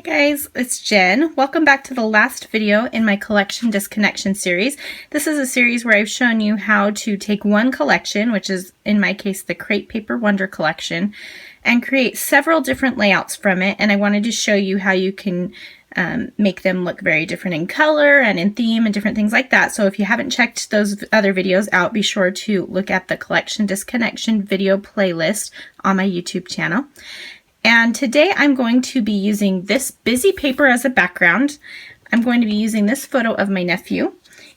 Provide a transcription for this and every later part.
Guys, it's Jen. Welcome back to the last video in my collection Disconnection series. This is a series where I've shown you how to take one collection, which is in my case the Crepe Paper Wonder collection, and create several different layouts from it. And I wanted to show you how you can make them look very different in color and in theme and different things like that. So if you haven't checked those other videos out, be sure to look at the Collection Disconnection video playlist on my YouTube channel. And today I'm going to be using this busy paper as a background. I'm going to be using this photo of my nephew.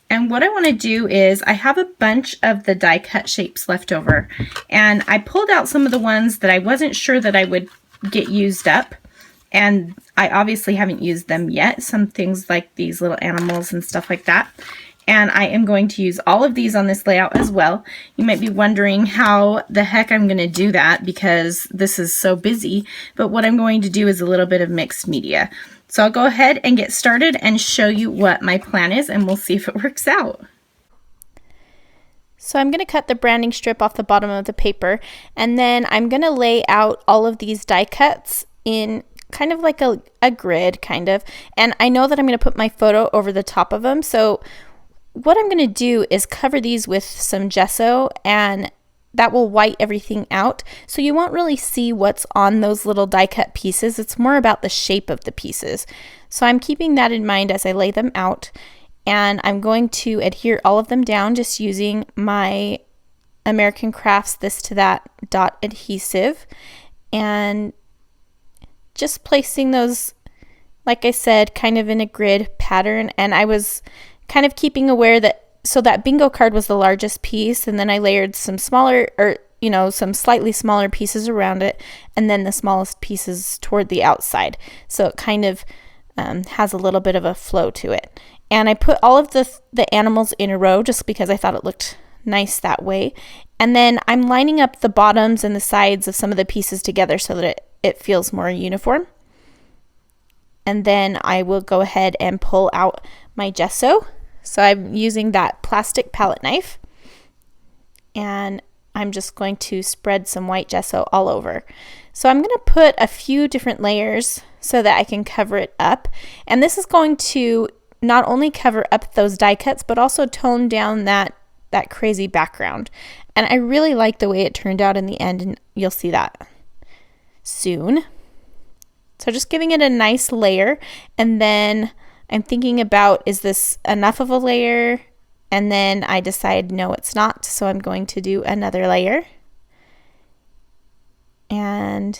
And what I want to do is I have a bunch of the die cut shapes left over. And I pulled out some of the ones that I wasn't sure that I would get used up. And I obviously haven't used them yet. Some things like these little animals and stuff like that. And I am going to use all of these on this layout as well. You might be wondering how the heck I'm going to do that because this is so busy. But what I'm going to do is a little bit of mixed media. So I'll go ahead and get started and show you what my plan is, and we'll see if it works out. So I'm going to cut the branding strip off the bottom of the paper, and then I'm going to lay out all of these die cuts in kind of like a grid, kind of. And I know that I'm going to put my photo over the top of them. So what I'm going to do is cover these with some gesso, and that will white everything out. So you won't really see what's on those little die cut pieces. It's more about the shape of the pieces. So I'm keeping that in mind as I lay them out. And I'm going to adhere all of them down just using my American Crafts This to That dot adhesive. And just placing those, like I said, kind of in a grid pattern. And I was kind of keeping aware that, so that bingo card was the largest piece, and then I layered some smaller, or some slightly smaller pieces around it, and then the smallest pieces toward the outside. So it kind of has a little bit of a flow to it. And I put all of the animals in a row just because I thought it looked nice that way. And then I'm lining up the bottoms and the sides of some of the pieces together so that it feels more uniform. And then I will go ahead and pull out my gesso. So I'm using that plastic palette knife, and I'm just going to spread some white gesso all over. So I'm going to put a few different layers so that I can cover it up. And this is going to not only cover up those die cuts, but also tone down that crazy background. And I really like the way it turned out in the end, and you'll see that soon. So just giving it a nice layer, and then I'm thinking about, is this enough of a layer? And then I decide, no, it's not. So I'm going to do another layer. And,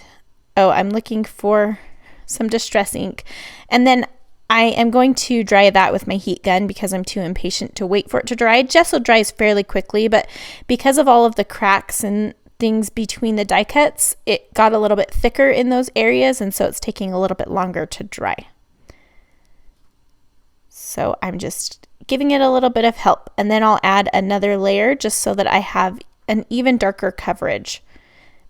I'm looking for some distress ink. And then I am going to dry that with my heat gun because I'm too impatient to wait for it to dry. Gesso dries fairly quickly, but because of all of the cracks and things between the die cuts, it got a little bit thicker in those areas, and so it's taking a little bit longer to dry. So I'm just giving it a little bit of help, and then I'll add another layer just so that I have an even darker coverage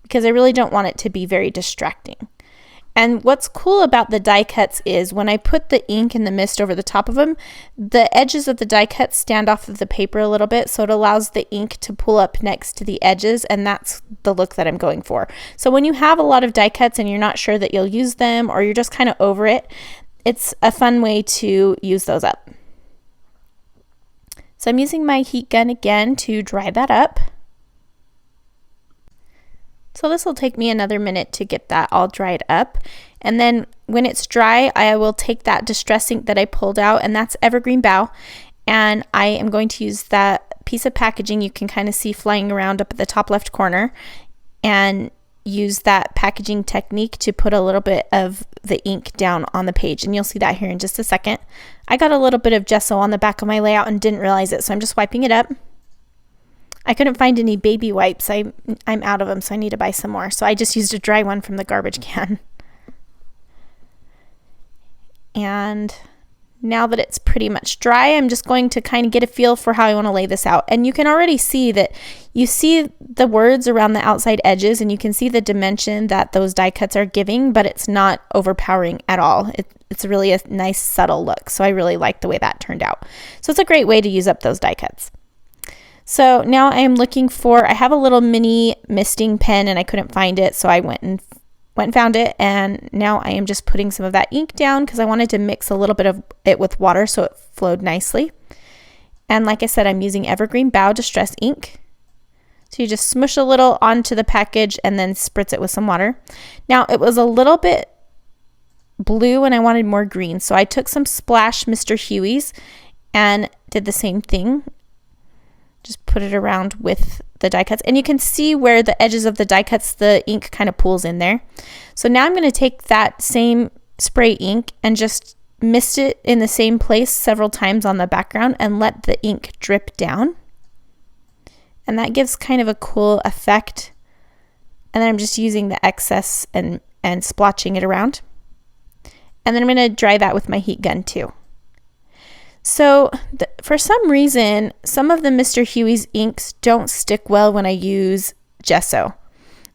because I really don't want it to be very distracting. And what's cool about the die cuts is when I put the ink and the mist over the top of them, the edges of the die cuts stand off of the paper a little bit, so it allows the ink to pull up next to the edges, and that's the look that I'm going for. So when you have a lot of die cuts and you're not sure that you'll use them, or you're just kind of over it, it's a fun way to use those up. So I'm using my heat gun again to dry that up. So this will take me another minute to get that all dried up. And then when it's dry, I will take that distress ink that I pulled out, and that's Evergreen Bough. And I am going to use that piece of packaging you can kind of see flying around up at the top left corner, and use that packaging technique to put a little bit of the ink down on the page, and you'll see that here in just a second. I got a little bit of gesso on the back of my layout and didn't realize it, so I'm just wiping it up. I couldn't find any baby wipes. I'm out of them, so I need to buy some more. So I just used a dry one from the garbage can. And now that it's pretty much dry, I'm just going to kind of get a feel for how I want to lay this out. And you can already see that you see the words around the outside edges, and you can see the dimension that those die cuts are giving, but it's not overpowering at all. It's really a nice subtle look. So I really like the way that turned out. So it's a great way to use up those die cuts. So now I am looking for, I have a little mini misting pen and I couldn't find it, so I went and went and found it, and now I am just putting some of that ink down because I wanted to mix a little bit of it with water so it flowed nicely. And like I said, I'm using Evergreen Bow Distress ink. So you just smush a little onto the package and then spritz it with some water. Now it was a little bit blue and I wanted more green, so I took some Splash Mr. Huey's and did the same thing. Just put it around with the die cuts, and you can see where the edges of the die cuts, the ink kind of pools in there. So now I'm going to take that same spray ink and just mist it in the same place several times on the background and let the ink drip down. And that gives kind of a cool effect. And then I'm just using the excess and splotching it around. And then I'm going to dry that with my heat gun too. So for some reason, some of the Mr. Huey's inks don't stick well when I use gesso.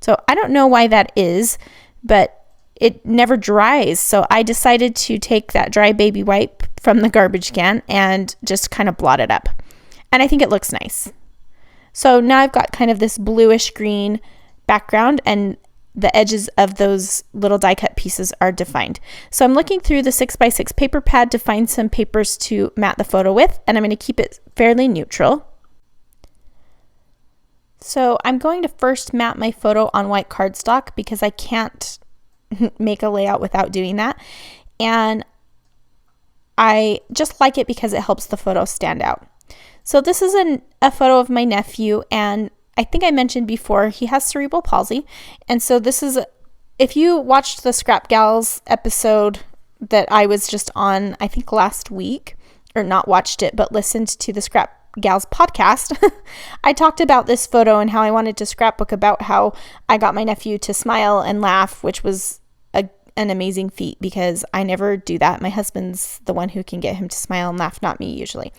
So I don't know why that is, but it never dries. So I decided to take that dry baby wipe from the garbage can and just kind of blot it up. And I think it looks nice. So now I've got kind of this bluish green background, and the edges of those little die cut pieces are defined. So I'm looking through the 6x6 paper pad to find some papers to mat the photo with, and I'm going to keep it fairly neutral. So I'm going to first mat my photo on white cardstock because I can't make a layout without doing that. And I just like it because it helps the photo stand out. So this is a photo of my nephew, and I think I mentioned before, he has cerebral palsy. And so this is, if you watched the Scrap Gals episode that I was just on, I think last week, or not watched it, but listened to the Scrap Gals podcast, I talked about this photo and how I wanted to scrapbook about how I got my nephew to smile and laugh, which was an amazing feat because I never do that. My husband's the one who can get him to smile and laugh, not me usually.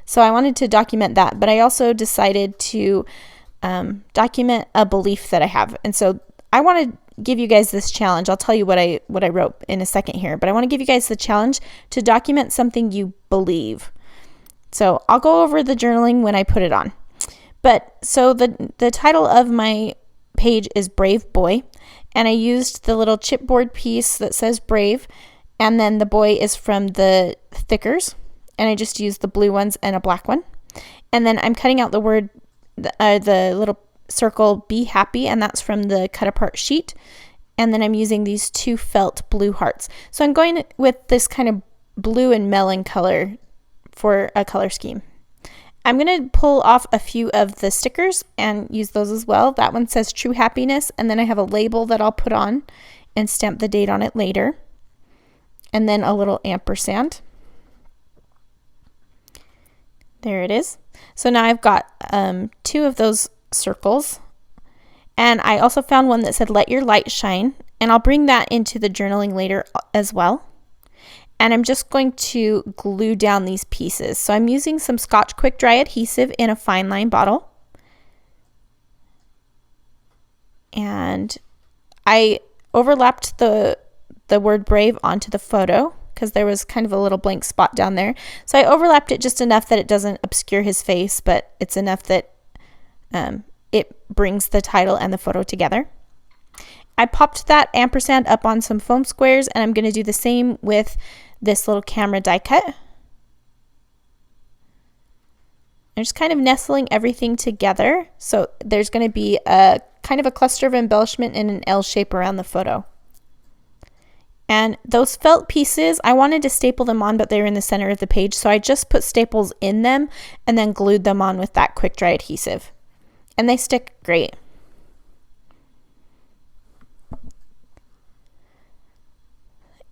So I wanted to document that, but I also decided to document a belief that I have. And so I want to give you guys this challenge. I'll tell you what I wrote in a second here, but I want to give you guys the challenge to document something you believe. So I'll go over the journaling when I put it on. But so the title of my page is Brave Boy, and I used the little chipboard piece that says Brave, and then the boy is from the thickers, and I just used the blue ones and a black one. And then I'm cutting out the word, the little circle, Be Happy, and that's from the cut apart sheet. And then I'm using these two felt blue hearts. So I'm going with this kind of blue and melon color for a color scheme. I'm going to pull off a few of the stickers and use those as well. That one says True Happiness, and then I have a label that I'll put on and stamp the date on it later. And then a little ampersand. There it is. So now I've got two of those circles, and I also found one that said Let Your Light Shine, and I'll bring that into the journaling later as well. And I'm just going to glue down these pieces. So I'm using some Scotch Quick Dry adhesive in a fine line bottle, and I overlapped the word brave onto the photo because there was kind of a little blank spot down there. So I overlapped it just enough that it doesn't obscure his face, but it's enough that it brings the title and the photo together. I popped that ampersand up on some foam squares, and I'm going to do the same with this little camera die cut. I'm just kind of nestling everything together. So there's going to be a kind of a cluster of embellishment in an L shape around the photo. And those felt pieces, I wanted to staple them on, but they were in the center of the page. So I just put staples in them and then glued them on with that quick dry adhesive. And they stick great.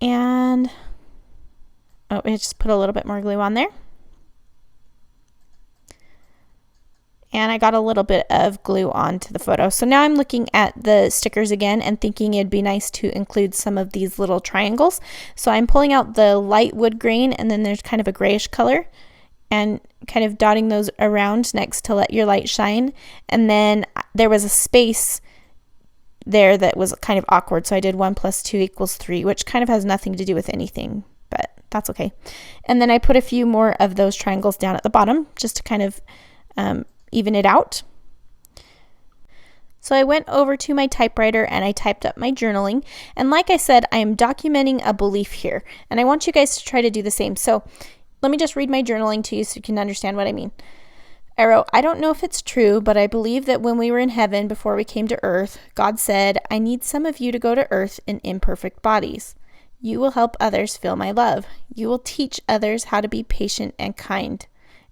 And I just put a little bit more glue on there. And I got a little bit of glue onto the photo. So now I'm looking at the stickers again and thinking it'd be nice to include some of these little triangles. So I'm pulling out the light wood grain, and then there's kind of a grayish color, and kind of dotting those around next to Let Your Light Shine. And then there was a space there that was kind of awkward. So I did 1 + 2 = 3, which kind of has nothing to do with anything, but that's okay. And then I put a few more of those triangles down at the bottom just to kind of even it out. So I went over to my typewriter and I typed up my journaling. And like I said, I am documenting a belief here. And I want you guys to try to do the same. So let me just read my journaling to you so you can understand what I mean. I wrote, I don't know if it's true, but I believe that when we were in heaven before we came to earth, God said, I need some of you to go to earth in imperfect bodies. You will help others feel my love. You will teach others how to be patient and kind.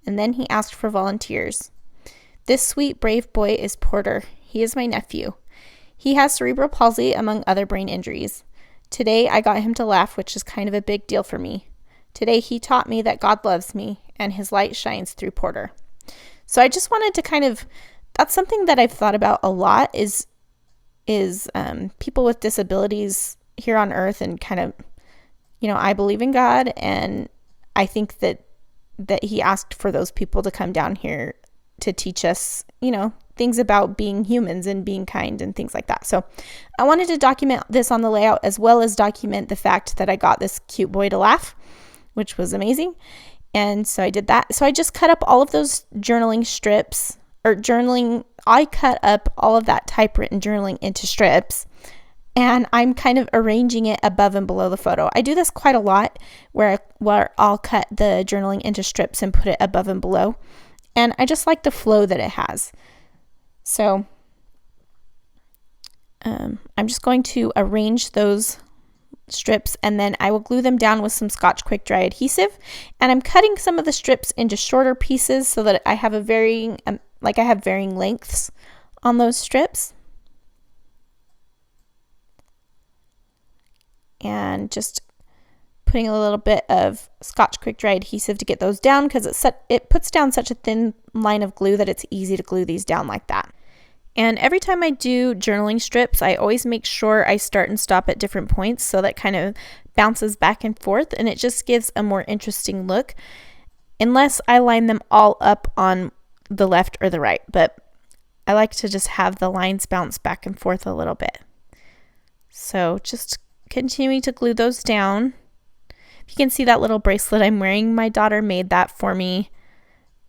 And then he asked for volunteers. This sweet, brave boy is Porter. He is my nephew. He has cerebral palsy, among other brain injuries. Today, I got him to laugh, which is kind of a big deal for me. Today, he taught me that God loves me, and his light shines through Porter. So I just wanted to that's something that I've thought about a lot is people with disabilities here on earth, and I believe in God, and I think that he asked for those people to come down here to teach us, things about being humans and being kind and things like that. So I wanted to document this on the layout, as well as document the fact that I got this cute boy to laugh, which was amazing. And so I did that. So I just cut up all of those journaling strips, I cut up all of that typewritten journaling into strips, and I'm kind of arranging it above and below the photo. I do this quite a lot where I'll cut the journaling into strips and put it above and below. And I just like the flow that it has. So I'm just going to arrange those strips, and then I will glue them down with some Scotch Quick Dry adhesive. And I'm cutting some of the strips into shorter pieces so that I have varying lengths on those strips. And just putting a little bit of Scotch Quick Dry adhesive to get those down, because it puts down such a thin line of glue that it's easy to glue these down like that. And every time I do journaling strips, I always make sure I start and stop at different points, so that kind of bounces back and forth, and it just gives a more interesting look, unless I line them all up on the left or the right. But I like to just have the lines bounce back and forth a little bit. So just continuing to glue those down. If you can see that little bracelet I'm wearing, my daughter made that for me,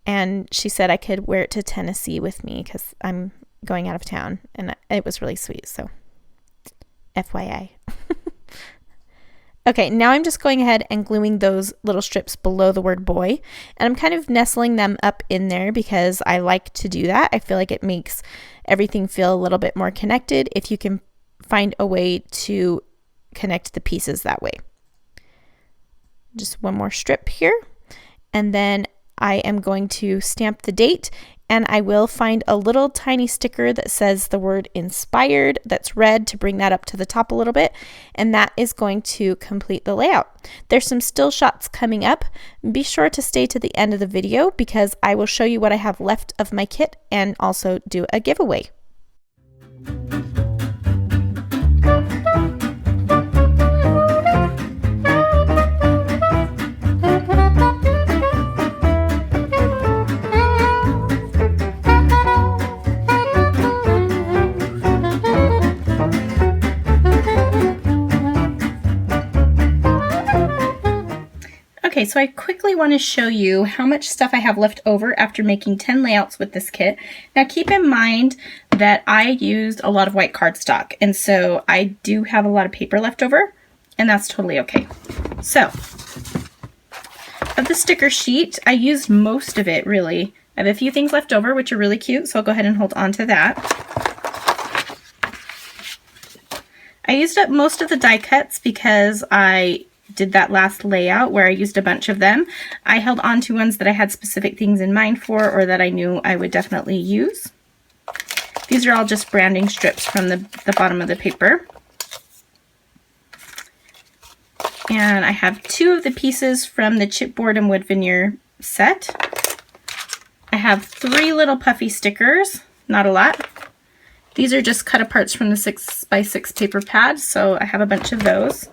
and she said I could wear it to Tennessee with me because I'm going out of town, and it was really sweet. So FYI. Okay, now I'm just going ahead and gluing those little strips below the word boy, and I'm kind of nestling them up in there because I like to do that. I feel like it makes everything feel a little bit more connected if you can find a way to connect the pieces that way. Just one more strip here, and then I am going to stamp the date, and I will find a little tiny sticker that says the word inspired that's red to bring that up to the top a little bit, and that is going to complete the layout. There's some still shots coming up. Be sure to stay to the end of the video because I will show you what I have left of my kit and also do a giveaway. Okay, so I quickly want to show you how much stuff I have left over after making 10 layouts with this kit. Now keep in mind that I used a lot of white cardstock, and so I do have a lot of paper left over, and that's totally okay. So, of the sticker sheet, I used most of it, really. I have a few things left over, which are really cute, so I'll go ahead and hold on to that. I used up most of the die cuts because I did that last layout where I used a bunch of them. I held on to ones that I had specific things in mind for or that I knew I would definitely use. These are all just branding strips from the bottom of the paper. And I have 2 of the pieces from the chipboard and wood veneer set. I have 3 little puffy stickers, not a lot. These are just cut aparts from the 6x6 paper pad, so I have a bunch of those.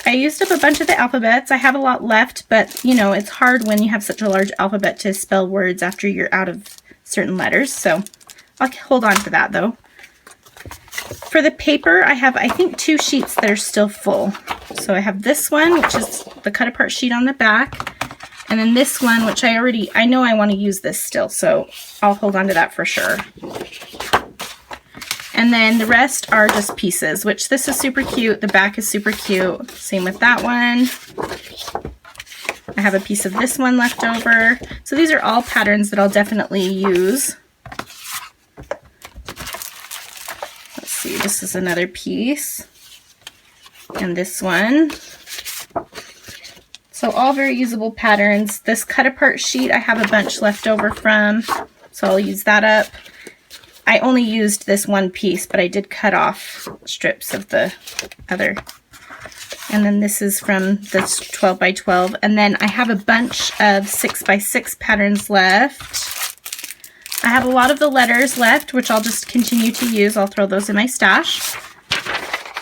I used up a bunch of the alphabets. I have a lot left, but you know, it's hard when you have such a large alphabet to spell words after you're out of certain letters, so I'll hold on to that though. For the paper, I have, I think, 2 sheets that are still full. So I have this one, which is the cut apart sheet on the back, And then this one, which I know I want to use this still, so I'll hold on to that for sure. And then the rest are just pieces, which this is super cute. The back is super cute. Same with that one. I have a piece of this one left over. So these are all patterns that I'll definitely use. Let's see, this is another piece. And this one. So all very usable patterns. This cut apart sheet I have a bunch left over from, so I'll use that up. I only used this one piece, but I did cut off strips of the other. And then this is from this 12 by 12. And then I have a bunch of 6 by 6 patterns left. I have a lot of the letters left, which I'll just continue to use. I'll throw those in my stash.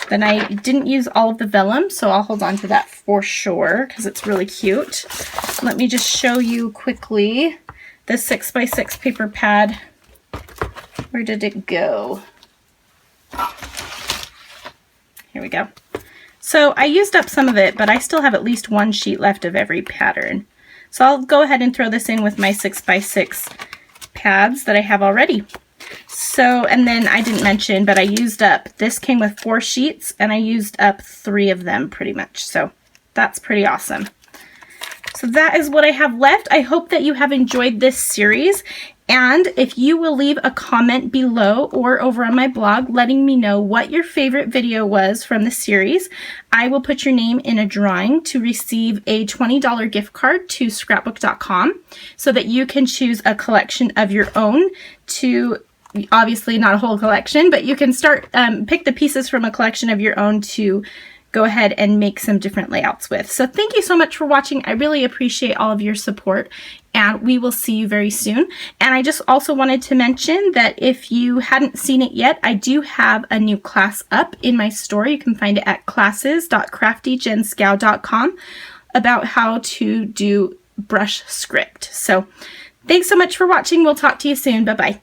Then I didn't use all of the vellum, so I'll hold on to that for sure because it's really cute. Let me just show you quickly the 6 by 6 paper pad. Where did it go? Here we go. So I used up some of it, but I still have at least one sheet left of every pattern. So I'll go ahead and throw this in with my 6 by 6 pads that I have already. So, and then I didn't mention, but I used up, this came with 4 sheets and I used up 3 of them pretty much. So that's pretty awesome. So that is what I have left. I hope that you have enjoyed this series. And if you will leave a comment below or over on my blog letting me know what your favorite video was from the series, I will put your name in a drawing to receive a $20 gift card to scrapbook.com so that you can choose a collection of your own to, obviously not a whole collection, but you can start, pick the pieces from a collection of your own to go ahead and make some different layouts with. So thank you so much for watching. I really appreciate all of your support, and we will see you very soon. And I just also wanted to mention that if you hadn't seen it yet, I do have a new class up in my store. You can find it at classes.craftyjenscow.com about how to do brush script. So thanks so much for watching. We'll talk to you soon. Bye-bye.